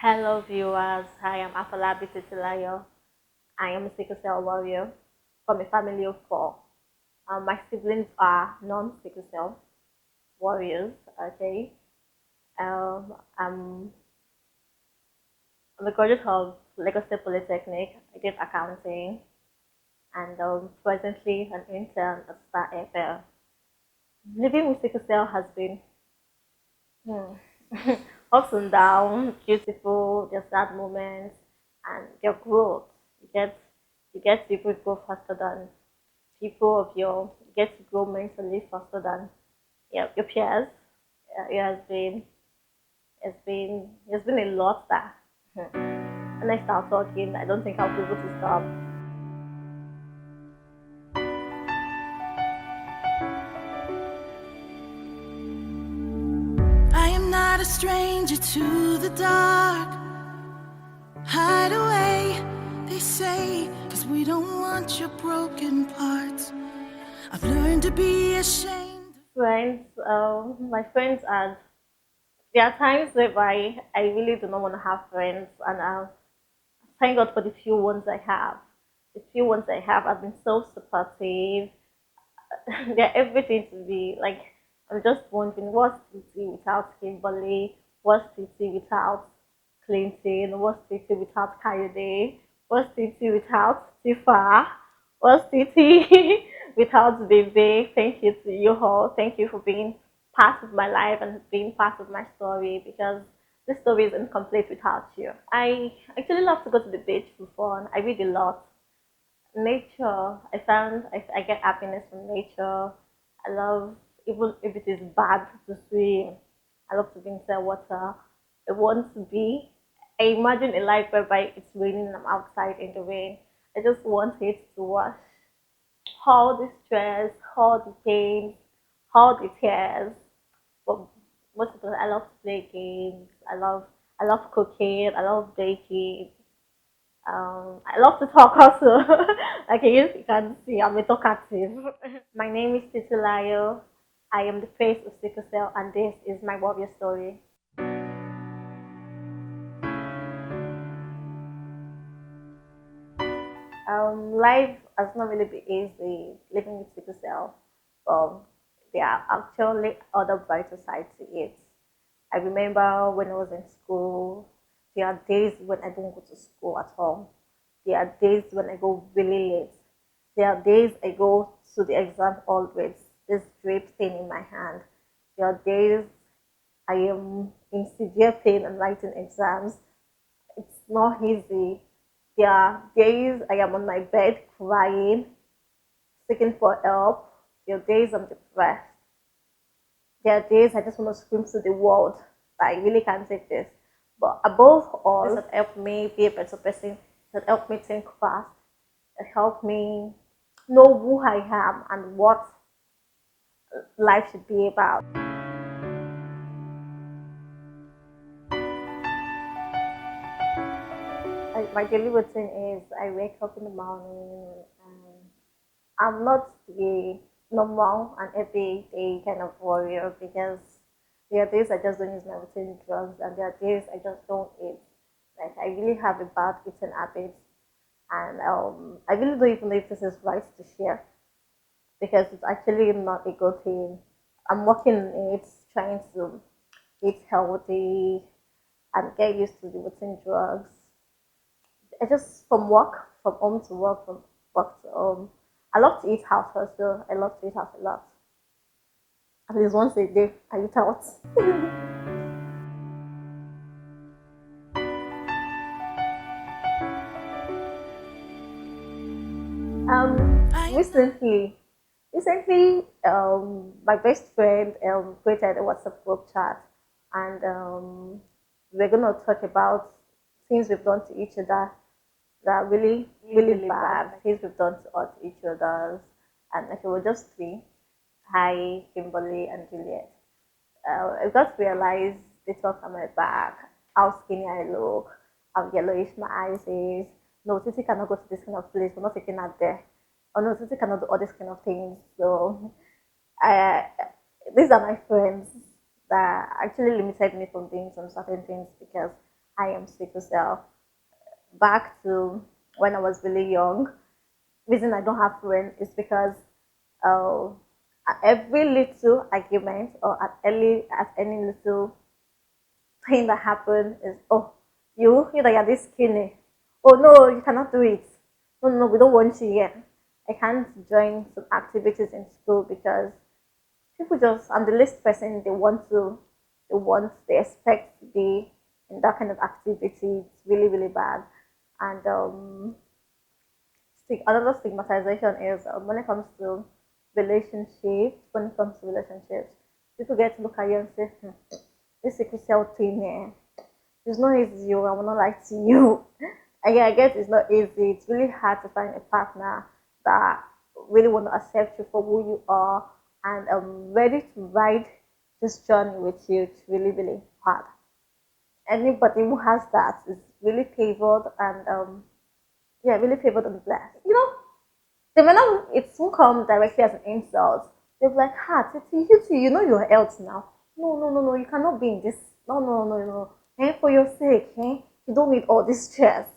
Hello viewers, I am Afolabi Titilayo. I am a sickle cell warrior from a family of four. My siblings are non-sickle cell warriors. Okay, I'm a graduate of Lagos State Polytechnic. I did accounting and presently an intern at Star FL. Living with sickle cell has been hmm, ups and downs, beautiful, there's sad moments, and your growth. You get you get to grow faster than people of your you get to grow mentally faster than your peers. It has been it's been a lot that when I start talking, I don't think I'll be able to stop. I am not a stranger to the dark. Hide away, they say, 'cause we don't want your broken parts. I've learned to be ashamed. Friends, my friends are there are times whereby I really do not want to have friends, and thank God for the few ones I have. The few ones I have have been so supportive. They're everything to me. Like, I'm just wondering what's Titi without Kimberly? What's Titi without Clinton? What's Titi without Kayode? What's Titi without Tifa? What's Titi without Bebe? Thank you to you all. Thank you for being part of my life and being part of my story, because this story is incomplete without you. I actually love to go to the beach for fun. I read a lot. Nature, I get happiness from nature. I love, even if it is bad to swim, I love to be inside water. I want to be, I imagine a life whereby it's raining and I'm outside in the rain. I just want it to wash all the stress, all the pain, all the tears. But most of all, I love to play games. I love cooking. I love baking. I love to talk also. Like you can see, I'm a talkative. My name is Titilayo. I am the face of sickle cell, and this is my warrior story. Life has not really been easy living with sickle cell. There are actually other brighter sides to it. I remember when I was in school, there are days when I don't go to school at all. There are days when I go really late. There are days I go to the exam hall with this drip pain in my hand. There are days I am in severe pain and writing exams. It's not easy. There are days I am on my bed crying, seeking for help. There are days I'm depressed. There are days I just want to scream to the world that I really can't take this. But above all, this has helped me be a better person. It has helped me think fast. It helped me know who I am and what life should be about. My daily routine is I wake up in the morning. I'm not the normal and everyday kind of warrior, because there are days I just don't use my routine drugs, and there are days I just don't eat. Like, I really have a bad eating habit, and I really don't even know if this is right to share, because it's actually not a good thing. I'm working on it, trying to eat healthy and get used to the routine drugs. I just from home to work, from work to home. I love to eat out also. I love to eat out a lot. At least once a day, I eat out. I am not. Recently, my best friend created a WhatsApp group chat, and we're gonna talk about things we've done to each other that are really, really bad, things we've done to us, each other, and like, we were just three. Hi, Kimberly and Juliet. I got to realize they talk on my back, how skinny I look, how yellowish my eyes is. No, Titi cannot go to this kind of place. We're not taking her there. Oh no, Titi cannot do all these kind of things. So, I, these are my friends that actually limited me from doing some certain things, because I am sickle cell. Back to when I was really young, reason I don't have friends is because uh, at every little argument or at any little thing that happened is, oh, you that you're this skinny. Oh no, you cannot do it. No, no, we don't want you here. I can't join some activities in school because people just, I'm the least person they expect to be in that kind of activity. It's really, really bad. And another stigmatization is when it comes to relationships, people get to look at you and say, this sickle cell thing here, it's not easy, I will not lie to you. And yeah, I guess it's not easy. It's really hard to find a partner that really want to accept you for who you are and ready to ride this journey with you. It's really, really hard. Anybody who has that is really favored and yeah, really favored and blessed. They may not, it won't come directly as an insult. They'll be like, ha, Titi, you know your health now. No, no, no, no, you cannot be in this. No, no, no, no. For your sake, you don't need all this stress.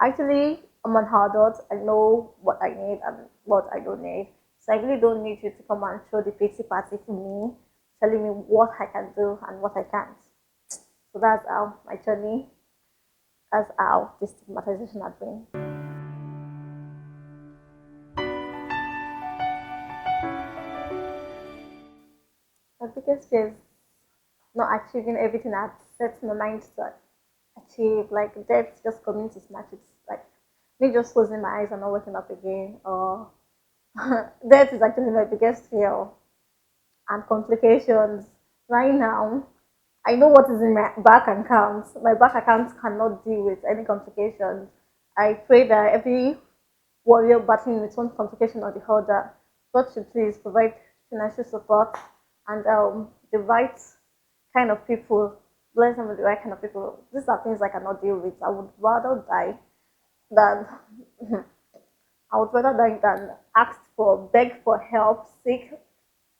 Actually, I'm an adult. I know what I need and what I don't need. So I really don't need you to come and show the pity party to me, telling me what I can do and what I can't. So that's how my journey, that's how this stigmatization has been. My biggest fear is not achieving everything I've set my mind to achieve. Like death just coming to snatch it. Like me just closing my eyes and not waking up again. Or death is actually my biggest fear and complications. Right now, I know what is in my bank account. My bank account cannot deal with any complications. I pray that every warrior battling with one complication or the other, God should please provide financial support and the right kind of people, bless them with the right kind of people. These are things I cannot deal with. I would rather die than I would rather die than ask for, beg for help, seek,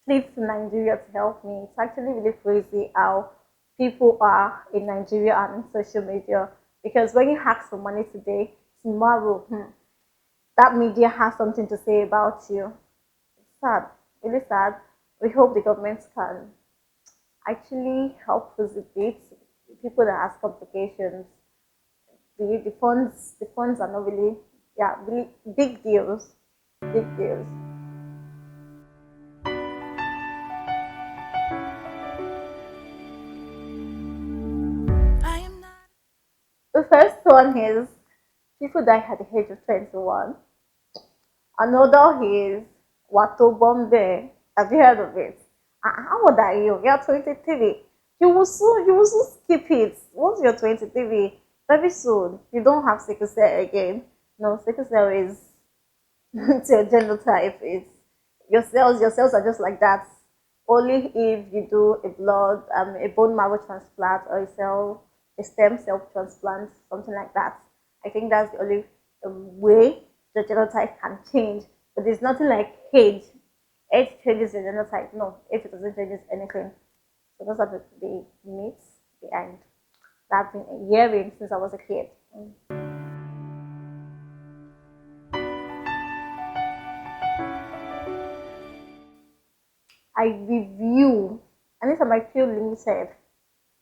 plead to Nigeria to help me. It's actually really crazy how people are in Nigeria and in social media. Because when you ask for money today, tomorrow, that media has something to say about you. It's sad, really sad. We hope the government can actually help us with it. People that has complications, the funds are not really, yeah, really big deals, big deals. I am not. The first one is people die at the age of 21. Another is Wato Bombe. Have you heard of it? How old are you? You're 23. You will soon skip it. Once you're 23, very soon, you don't have sickle cell again. No, sickle cell is it's your genotype. It's your cells are just like that. Only if you do a bone marrow transplant or a stem cell transplant, something like that. I think that's the only way the genotype can change. But there's nothing like age. Age changes the genotype. No, age doesn't change anything. So those are the myths behind that. I've been hearing since I was a kid. I review, anytime I feel limited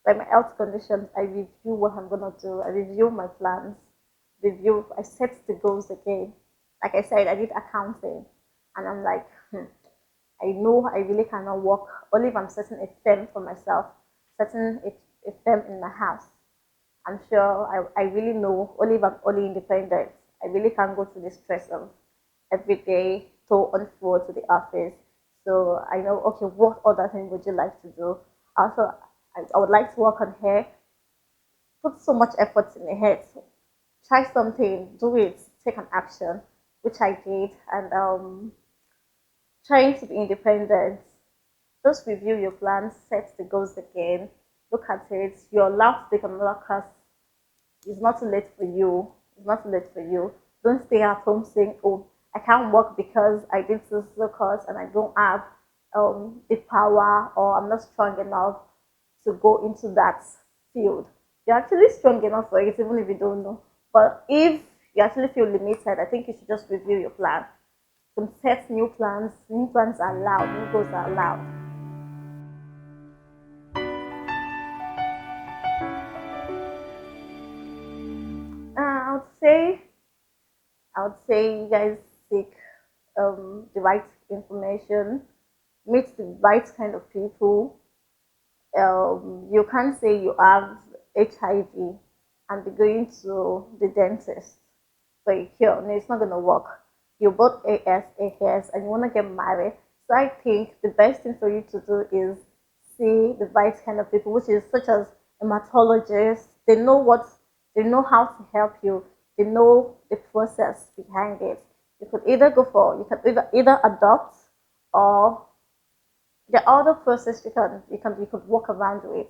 by my health conditions, I review what I'm gonna do. I review my plans, I set the goals again. Like I said, I did accounting, and I'm like, I know I really cannot work only if I'm setting a firm for myself, setting a firm in my house. I'm sure I really know only if I'm only independent. I really can't go to the stress of every day to and fro to the office. So I know, okay, what other thing would you like to do? Also, I would like to work on hair. Put so much effort in the head. Try something, do it, take an action, which I did, and trying to be independent. Just review your plans, set the goals again, look at it. You're allowed to take another course. It's not too late for you. It's not too late for you. Don't stay at home saying, "Oh, I can't work because I did this course and I don't have the power or I'm not strong enough to go into that field." You're actually strong enough for it, even if you don't know. But if you actually feel limited, I think you should just review your plan. Some set new plans. New plans are allowed. New goals are allowed. I would say you guys seek the right information, meet the right kind of people. You can't say you have HIV and be going to the dentist for a cure. No, it's not going to work. You're both AS, and you want to get married. So I think the best thing for you to do is see the right kind of people, which is such as hematologists. They know how to help you. They know the process behind it. You can either adopt, or the other process you could work around with.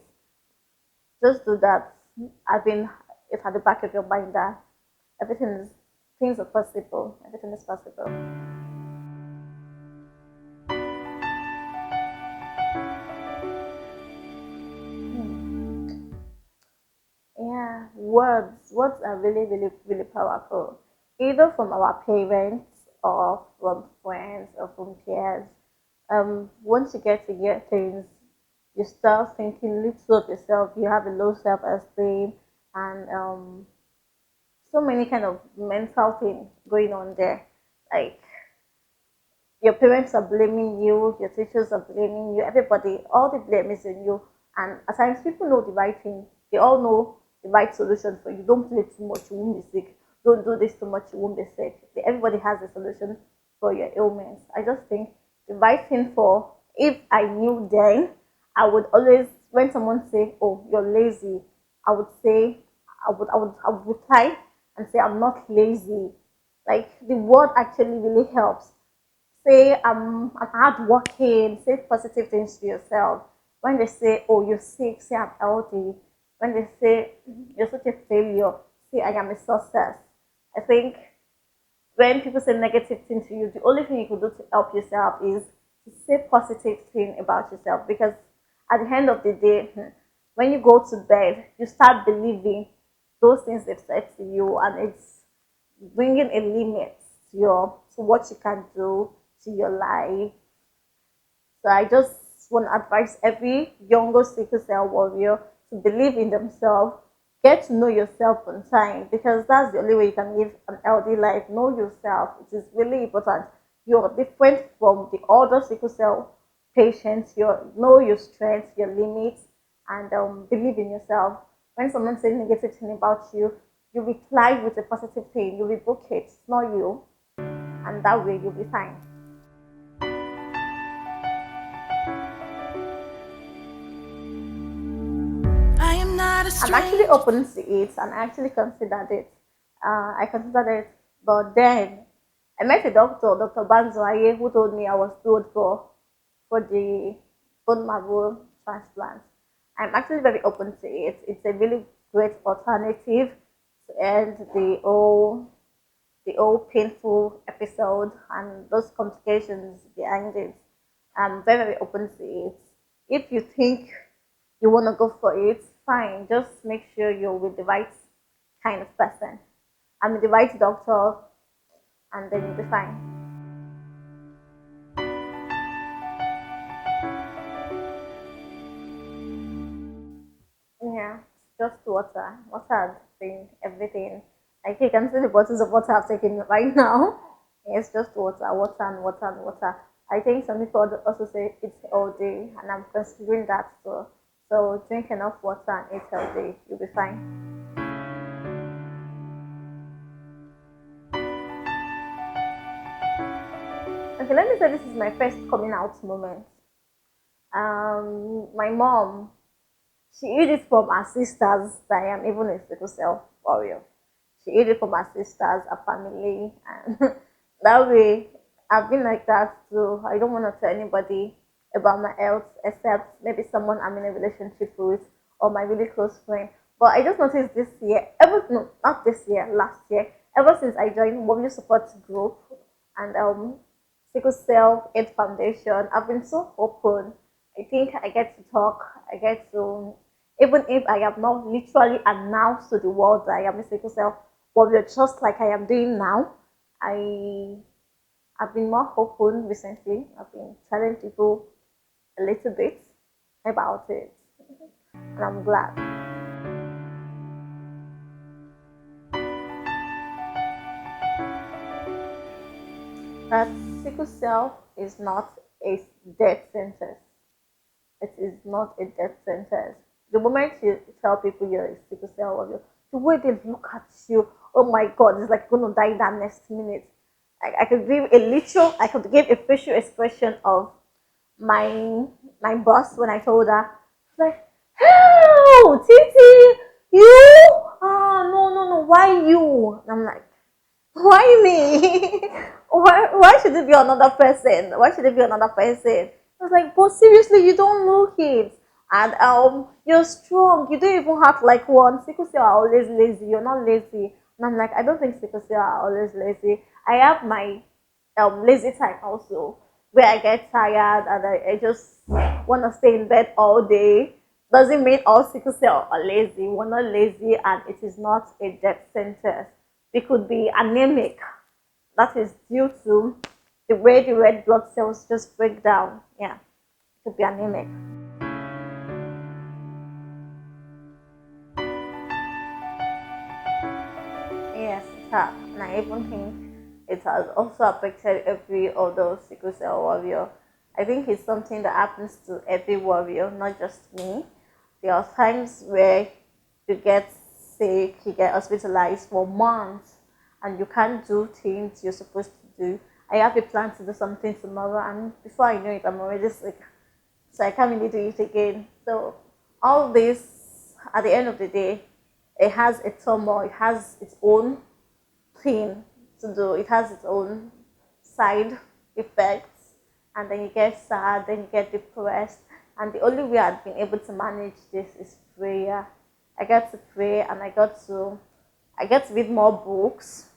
Just do that. I've been It's at the back of your mind that everything is things are possible. Everything is possible. Yeah, words are really, really, really powerful. Either from our parents or from friends or from peers. Once you get to hear things, you start thinking little of yourself. You have a low self-esteem, and so many kind of mental things going on there. Like your parents are blaming you, your teachers are blaming you, everybody, all the blame is in you. And at times people know the right thing, they all know the right solution for you. Don't play too much, you won't be sick. Don't do this too much, you won't be sick. Everybody has a solution for your ailments. I just think the right thing for, if I knew then, I would always, when someone say, "Oh, you're lazy," I would say, I would reply and say, "I'm not lazy." Like the word actually really helps. Say I'm hardworking, say positive things to yourself. When they say, "Oh, you're sick," say I'm healthy. When they say you're such a failure, say I am a success. I think when people say negative things to you, the only thing you can do to help yourself is to say positive thing about yourself, because at the end of the day, when you go to bed, you start believing those things they've said to you, and it's bringing a limit to what you can do to your life. So I just want to advise every younger sickle cell warrior to believe in themselves, get to know yourself on time, because that's the only way you can live an healthy life. Know yourself. It is really important. You're different from the other sickle cell patients. You know your strengths, your limits, and believe in yourself. When someone says negative thing about you, you reply with a positive thing. You rebook it. It's not you, and that way you'll be fine. I am not a I'm actually stranger. open to it, and I actually considered it. I considered it, but then I met a doctor, Dr. Banzoaye, who told me I was good for the bone marrow transplant. I'm actually very open to it. It's a really great alternative to end the old painful episode and those complications behind it. I'm very, very open to it. If you think you want to go for it, fine. Just make sure you're with the right kind of person. I'm with the right doctor, and then you'll be fine. Yeah, just water. Water has been everything. Like you can see the bottles of water I've taken right now. It's just water, water, and water, and water. I think some people also say it's healthy, and I'm considering that too. So drink enough water and eat healthy. You'll be fine. Okay, let me say this is my first coming out moment. My mom, she hid it from her sisters that I am even a sickle cell warrior. She hid it from her sisters, her family, and that way I've been like that too. I don't want to tell anybody about my health except maybe someone I'm in a relationship with or my really close friend. But I just noticed this year, ever no, not this year, last year, ever since I joined Women Support Group and Sickle Cell Aid Foundation, I've been so open. I think I get to talk. I get to Even if I have not literally announced to the world that I am a sickle cell warrior, just like I am doing now, I have been more open recently. I've been telling people a little bit about it, and I'm glad. That sickle cell is not a death sentence. It is not a death sentence. The moment you tell people you're a sickle cell warrior, the way they look at you, oh my god, it's like you're gonna die that next minute. I could give a literal, I could give a facial expression of my my boss when I told her, like, "Hell, Titi, you? Oh no, why you?" And I'm like, why me? why should it be another person? Why should it be another person? I was like, but seriously, you don't look it. And you're strong. You don't even have like one. Sickle cell are always lazy. You're not lazy. And I'm like, I don't think sickle cell are always lazy. I have my lazy time also, where I get tired and I just want to stay in bed all day. Doesn't mean all sickle cell are lazy. We're not lazy, and it is not a death sentence. It could be anemic. That is due to the way the red blood cells just break down. Yeah, it could be anemic. Yes, it has. And I even think it has also affected every other sickle cell warrior. I think it's something that happens to every warrior, not just me. There are times where you get sick, you get hospitalized for months, and you can't do things you're supposed to do. I have a plan to do something tomorrow, and before I know it, I'm already sick. So I can't really do it again. So all this, at the end of the day, it has a turmoil. It has its own thing to do. It has its own side effects, and then you get sad, then you get depressed. And the only way I've been able to manage this is prayer. I get to pray, and I get to read more books,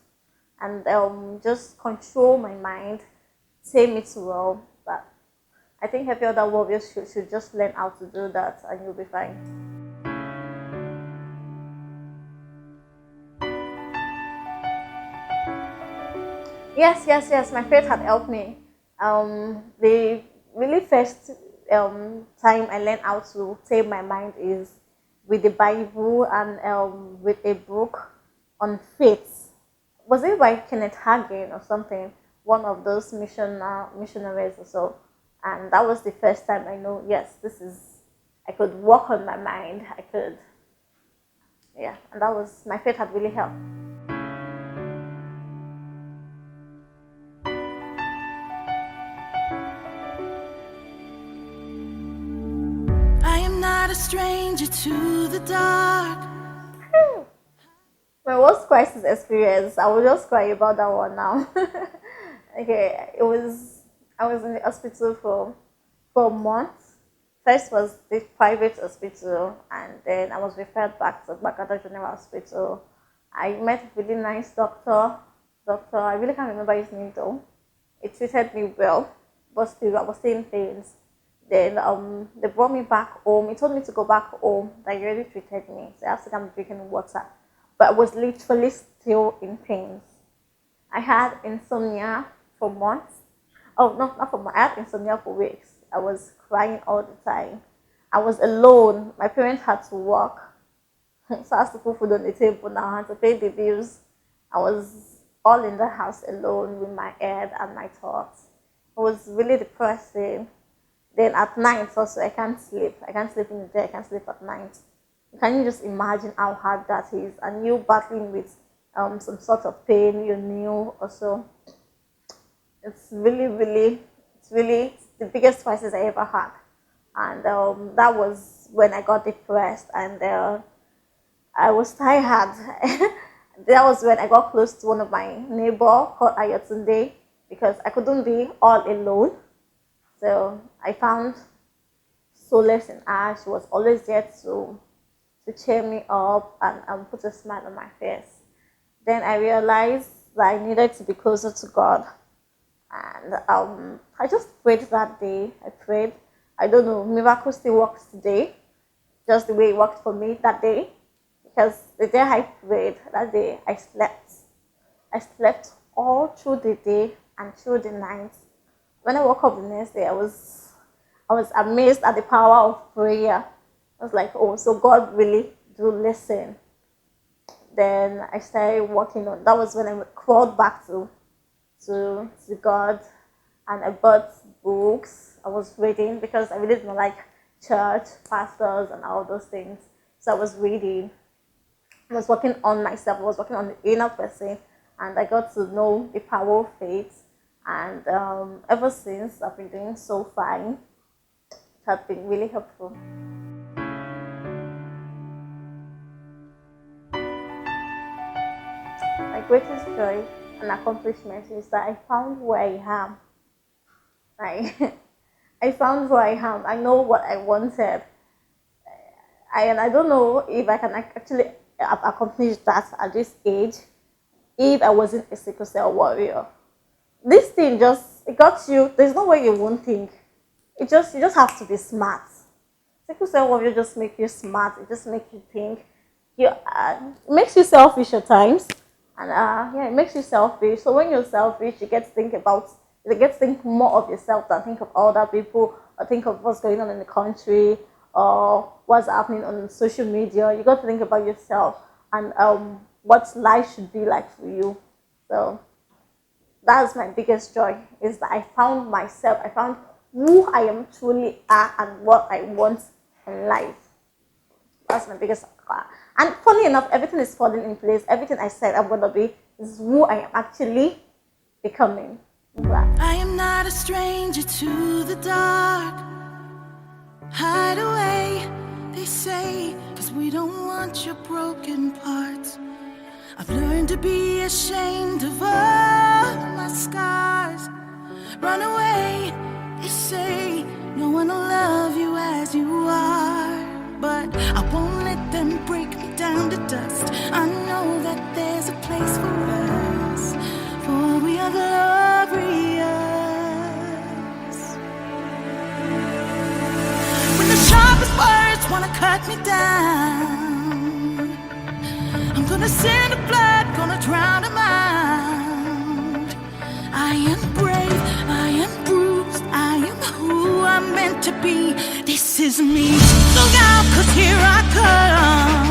and just control my mind, tame it well. But I think every other warrior should just learn how to do that, and you'll be fine. Yes. My faith had helped me. The really first time I learned how to tame my mind is with the Bible and with a book on faith. Was it by Kenneth Hagin or something? One of those missionaries or so. And that was the first time I know, yes, this is, I could work on my mind. I could, yeah. And that was, my faith had really helped. I am not a stranger to the dark. My worst crisis experience, I will just cry about that one now. Okay, it was, I was in the hospital for a month. First was the private hospital, and then I was referred back to Bakata General Hospital. I met a really nice doctor. I really can't remember his name though. He treated me well, but still I was still in pains. Then they brought me back home. He told me to go back home. That he already treated me, so I have to come drinking water. But I was literally still in pains. I had insomnia for months. Oh no, not for months. I had insomnia for weeks. I was crying all the time. I was alone. My parents had to work, so I had to put food on the table now. I had to pay the bills. I was all in the house alone with my head and my thoughts. It was really depressing. Then at night also, I can't sleep. I can't sleep in the day. I can't sleep at night. Can you just imagine how hard that is? And you battling with some sort of pain you knew also. It's really the biggest crisis I ever had. And that was when I got depressed, and I was tired. That was when I got close to one of my neighbor called Ayotunde, because I couldn't be all alone. So I found solace in her. She was always there to cheer me up and put a smile on my face. Then I realized that I needed to be closer to God. And I just prayed that day. I prayed. I don't know, miracle still works today. just the way it worked for me that day. Because the day I prayed, that day I slept. I slept all through the day and through the night. When I woke up the next day, I was amazed at the power of prayer. I was like, oh, so God really do listen. Then I started working on. That was when I crawled back to God, and I bought books. I was reading because I really didn't like church, pastors, and all those things. So I was reading. I was working on myself. I was working on the inner person, and I got to know the power of faith. And ever since, I've been doing so fine. It has been really helpful. My greatest joy and accomplishment is that I found who I am. I, I found who I am. I know what I wanted. And I don't know if I can actually accomplish that at this age if I wasn't a sickle cell warrior. This thing just it got you. There's no way you won't think. You just have to be smart. Sickle cell warrior just make you smart. It just makes you think. It makes you selfish at times, and yeah, it makes you selfish. So when you're selfish, you get to think more of yourself than think of other people or think of what's going on in the country or what's happening on social media. You got to think about yourself and what life should be like for you. So that's my biggest joy is that I found myself. I found who I am truly are and what I want in life. That's my biggest. And funny enough, everything is falling in place. Everything I said I'm gonna be is who I am actually becoming. I am not a stranger to the dark. Hide away, they say, 'cause we don't want your broken parts. I've learned to be ashamed of all my scars. Run away, they say, no one will love you as you are. But I won't let them break me down to dust. I know that there's a place for us, for we are glorious. When the sharpest words wanna cut me down, I'm gonna send a flood, gonna drown them out. I am brave, I am bruised, I am who I'm meant to be. This is me. Look out, 'cause here I come.